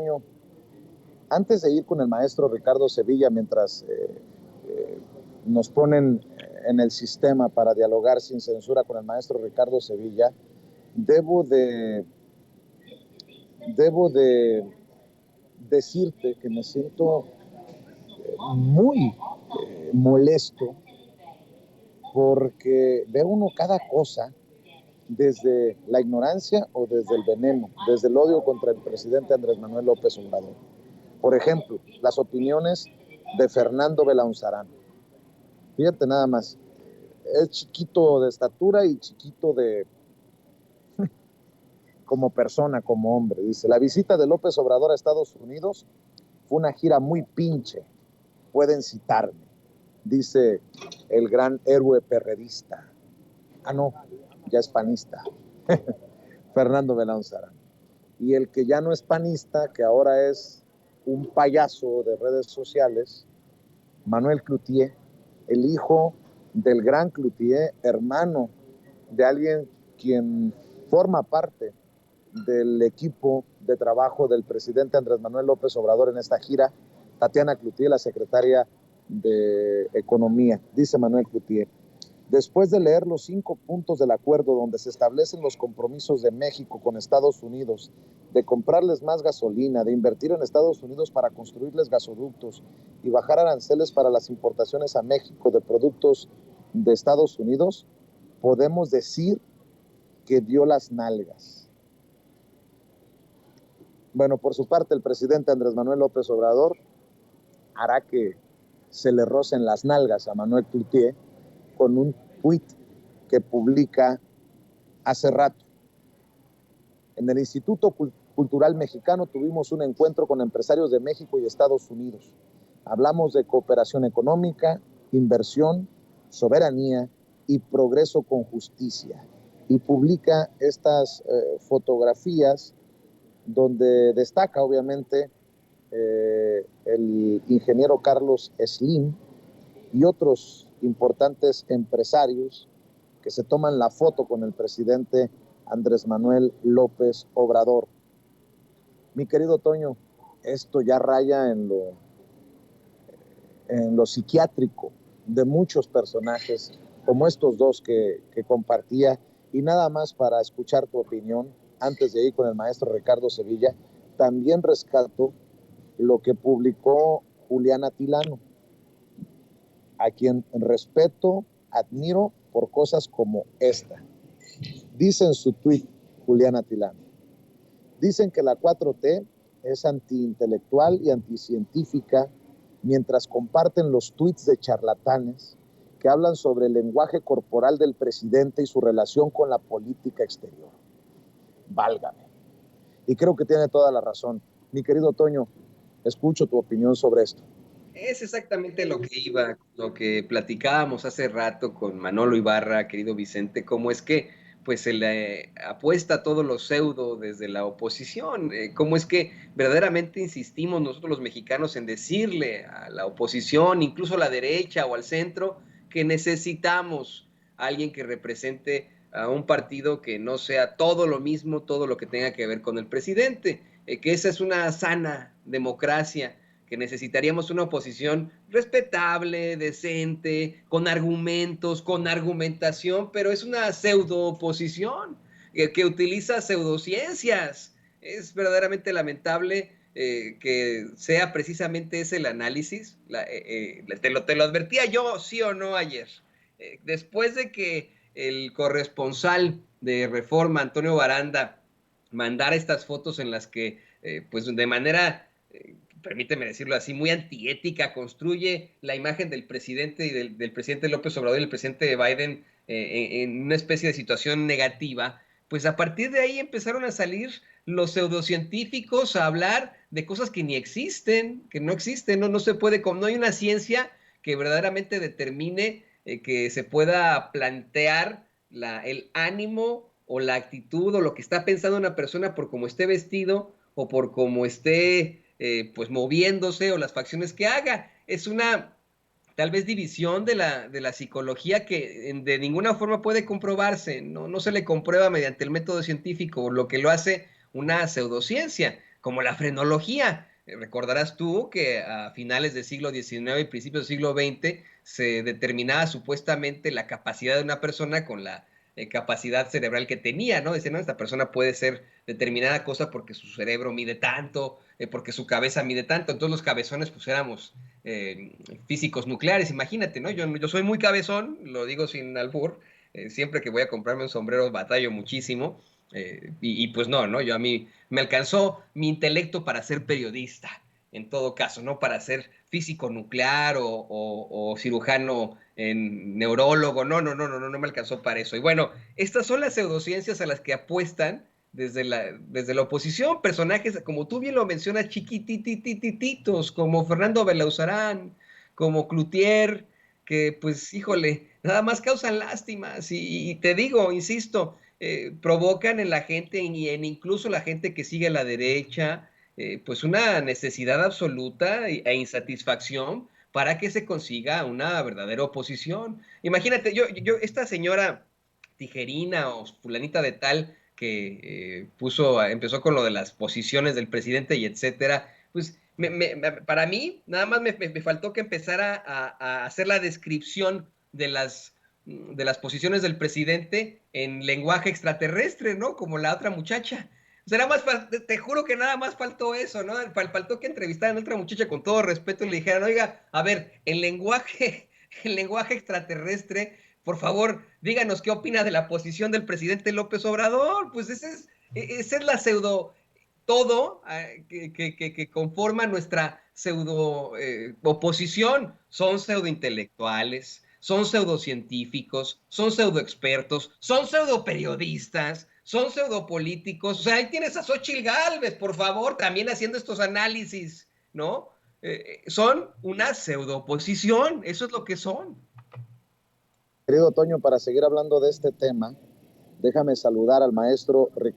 Toño, antes de ir con el maestro Ricardo Sevilla, mientras nos ponen en el sistema para dialogar sin censura con el maestro Ricardo Sevilla, debo de decirte que me siento muy molesto porque ve uno cada cosa desde la ignorancia o desde el veneno, desde el odio contra el presidente Andrés Manuel López Obrador. Por ejemplo, las opiniones de Fernando Belaunzarán. Fíjate nada más, es chiquito de estatura y chiquito de como persona, como hombre. Dice, la visita de López Obrador a Estados Unidos fue una gira muy pinche. Pueden citarme, dice el gran héroe perredista. Ah, no, ya es panista. Fernando Belaunzarán. Y el que ya no es panista, que ahora es un payaso de redes sociales, Manuel Cloutier, el hijo del gran Cloutier, hermano de alguien quien forma parte del equipo de trabajo del presidente Andrés Manuel López Obrador en esta gira, Tatiana Cloutier, la secretaria de Economía. Dice Manuel Cloutier, después de leer los 5 puntos del acuerdo donde se establecen los compromisos de México con Estados Unidos, de comprarles más gasolina, de invertir en Estados Unidos para construirles gasoductos y bajar aranceles para las importaciones a México de productos de Estados Unidos, podemos decir que dio las nalgas. Bueno, por su parte, el presidente Andrés Manuel López Obrador hará que se le rocen las nalgas a Manuel Cloutier con un tuit que publica hace rato. En el Instituto Cultural Mexicano tuvimos un encuentro con empresarios de México y Estados Unidos. Hablamos de cooperación económica, inversión, soberanía y progreso con justicia. Y publica estas fotografías donde destaca obviamente el ingeniero Carlos Slim y otros importantes empresarios que se toman la foto con el presidente Andrés Manuel López Obrador. Mi querido Toño, esto ya raya en lo psiquiátrico de muchos personajes, como estos dos que compartía, y nada más para escuchar tu opinión, antes de ir con el maestro Ricardo Sevilla, también rescato lo que publicó Juliana Tilano, a quien respeto, admiro por cosas como esta. Dice en su tuit Juliana Tilano, dicen que la 4T es antiintelectual y anticientífica mientras comparten los tuits de charlatanes que hablan sobre el lenguaje corporal del presidente y su relación con la política exterior. Válgame. Y creo que tiene toda la razón. Mi querido Toño, escucho tu opinión sobre esto. Es exactamente lo que platicábamos hace rato con Manolo Ibarra, querido Vicente, cómo es que pues se le apuesta a todo lo pseudo desde la oposición, cómo es que verdaderamente insistimos nosotros los mexicanos en decirle a la oposición, incluso a la derecha o al centro, que necesitamos a alguien que represente a un partido que no sea todo lo mismo, todo lo que tenga que ver con el presidente, que esa es una sana democracia, que necesitaríamos una oposición respetable, decente, con argumentos, con argumentación, pero es una pseudo-oposición que utiliza pseudociencias. Es verdaderamente lamentable que sea precisamente ese el análisis. Te lo advertía yo, sí o no, ayer. Después de que el corresponsal de Reforma, Antonio Baranda, mandara estas fotos en las que, pues de manera permíteme decirlo así, muy antiética, construye la imagen del presidente y del presidente López Obrador y el presidente Biden en una especie de situación negativa, pues a partir de ahí empezaron a salir los pseudocientíficos a hablar de cosas que ni existen, que no existen, no se puede, no hay una ciencia que verdaderamente determine que se pueda plantear el ánimo o la actitud o lo que está pensando una persona por cómo esté vestido o por cómo esté pues moviéndose o las facciones que haga. Es una tal vez división de la psicología que de ninguna forma puede comprobarse, no se le comprueba mediante el método científico, lo que lo hace una pseudociencia. como la frenología. Recordarás tú que a finales del siglo XIX y principios del siglo XX se determinaba supuestamente la capacidad de una persona con la capacidad cerebral que tenía, ¿no? Decían, no, esta persona puede ser determinada cosa porque su cerebro mide tanto, porque su cabeza mide tanto. Entonces los cabezones pues éramos físicos nucleares, imagínate, ¿no? Yo soy muy cabezón, lo digo sin albur, siempre que voy a comprarme un sombrero batallo muchísimo, pues no, ¿no? Yo a mí me alcanzó mi intelecto para ser periodista, en todo caso, no para ser físico nuclear o cirujano neurólogo, no me alcanzó para eso. Y bueno, estas son las pseudociencias a las que apuestan desde la oposición, personajes, como tú bien lo mencionas, chiquititititos, como Fernando Belauzarán, como Cloutier, que pues, híjole, nada más causan lástimas y te digo, insisto, provocan en la gente y en incluso la gente que sigue a la derecha, pues una necesidad absoluta e insatisfacción para que se consiga una verdadera oposición. Imagínate, esta señora Tijerina o fulanita de tal que empezó con lo de las posiciones del presidente y etcétera, pues para mí nada más me faltó que empezara a hacer la descripción de las posiciones del presidente en lenguaje extraterrestre, ¿no? Como la otra muchacha. O sea, te juro que nada más faltó eso, ¿no? Faltó que entrevistaran a otra muchacha con todo respeto y le dijeran, oiga, a ver, en lenguaje extraterrestre, por favor, díganos qué opina de la posición del presidente López Obrador. Pues esa es la pseudo, todo que conforma nuestra pseudo oposición. Son pseudointelectuales, son pseudocientíficos, son pseudoexpertos, son pseudoperiodistas, son pseudopolíticos. O sea, ahí tienes a Xóchitl Gálvez, por favor, también haciendo estos análisis, ¿no? Son una pseudooposición, eso es lo que son. Querido Toño, para seguir hablando de este tema, déjame saludar al maestro Ricardo